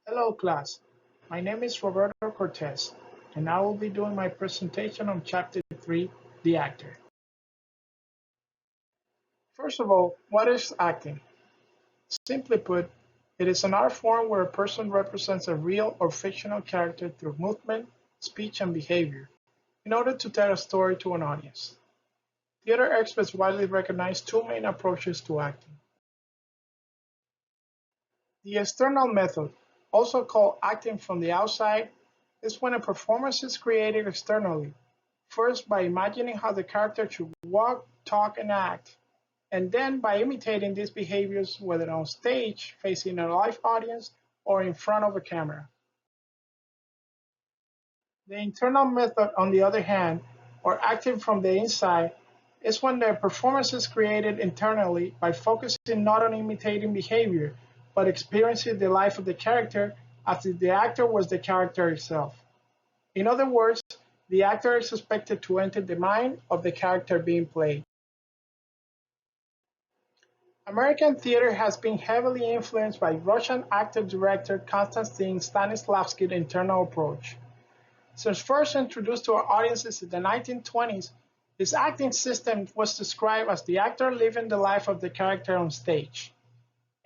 Hello class, my name is Roberto Cortez and I will be doing my presentation on Chapter 3, The Actor. First of all, what is acting? Simply put, it is an art form where a person represents a real or fictional character through movement, speech, and behavior in order to tell a story to an audience. Theater experts widely recognize two main approaches to acting. The external method, also called acting from the outside, is when a performance is created externally, first by imagining how the character should walk, talk, and act, and then by imitating these behaviors whether on stage, facing a live audience, or in front of a camera. The internal method, on the other hand, or acting from the inside, is when the performance is created internally by focusing not on imitating behavior, but experiencing the life of the character as if the actor was the character itself. In other words, the actor is expected to enter the mind of the character being played. American theater has been heavily influenced by Russian actor-director Konstantin Stanislavski's internal approach. Since first introduced to our audiences in the 1920s, his acting system was described as the actor living the life of the character on stage.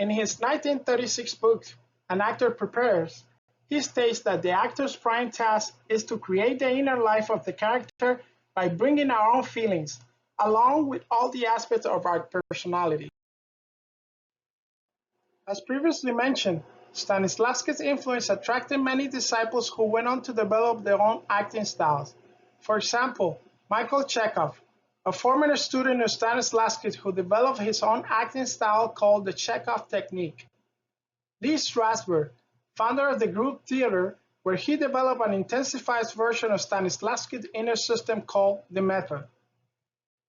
In his 1936 book, An Actor Prepares, he states that the actor's prime task is to create the inner life of the character by bringing our own feelings, along with all the aspects of our personality. As previously mentioned, Stanislavski's influence attracted many disciples who went on to develop their own acting styles. For example, Michael Chekhov, a former student of Stanislavski who developed his own acting style called the Chekhov technique. Lee Strasberg, founder of the group theater, where he developed an intensified version of Stanislavski's inner system called the method.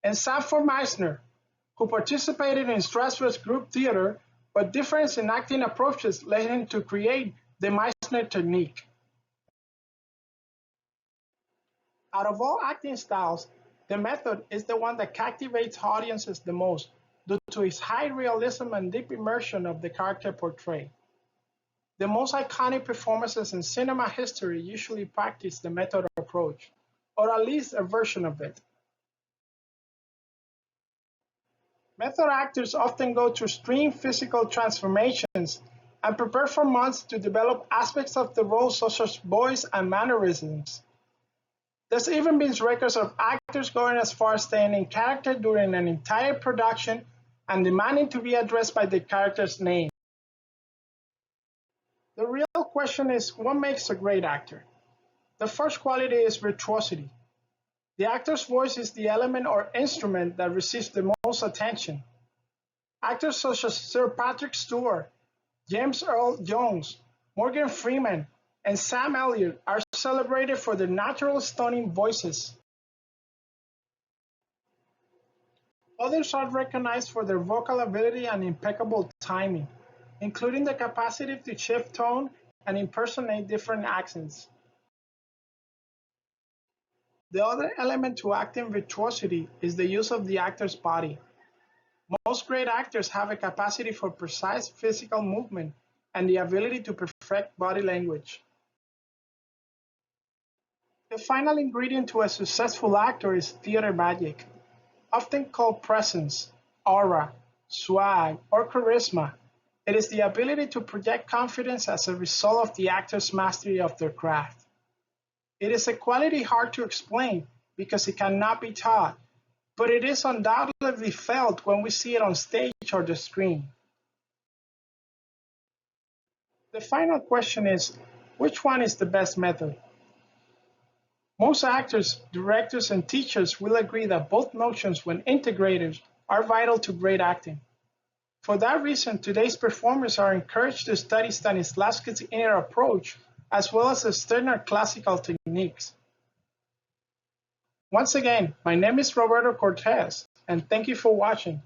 And Sanford Meisner, who participated in Strasberg's group theater, but difference in acting approaches led him to create the Meisner technique. Out of all acting styles, the method is the one that captivates audiences the most due to its high realism and deep immersion of the character portrayed. The most iconic performances in cinema history usually practice the method approach, or at least a version of it. Method actors often go through extreme physical transformations and prepare for months to develop aspects of the role such as voice and mannerisms. There's even been records of actors going as far as staying in character during an entire production and demanding to be addressed by the character's name. The real question is, what makes a great actor? The first quality is virtuosity. The actor's voice is the element or instrument that receives the most attention. Actors such as Sir Patrick Stewart, James Earl Jones, Morgan Freeman, and Sam Elliott are celebrated for their natural stunning voices. Others are recognized for their vocal ability and impeccable timing, including the capacity to shift tone and impersonate different accents. The other element to acting virtuosity is the use of the actor's body. Most great actors have a capacity for precise physical movement and the ability to perfect body language. The final ingredient to a successful actor is theater magic, often called presence, aura, swag, or charisma. It is the ability to project confidence as a result of the actor's mastery of their craft. It is a quality hard to explain because it cannot be taught, but it is undoubtedly felt when we see it on stage or the screen. The final question is, which one is the best method? Most actors, directors, and teachers will agree that both notions, when integrated, are vital to great acting. For that reason, today's performers are encouraged to study Stanislavski's inner approach as well as external classical techniques. Once again, my name is Roberto Cortez, and thank you for watching.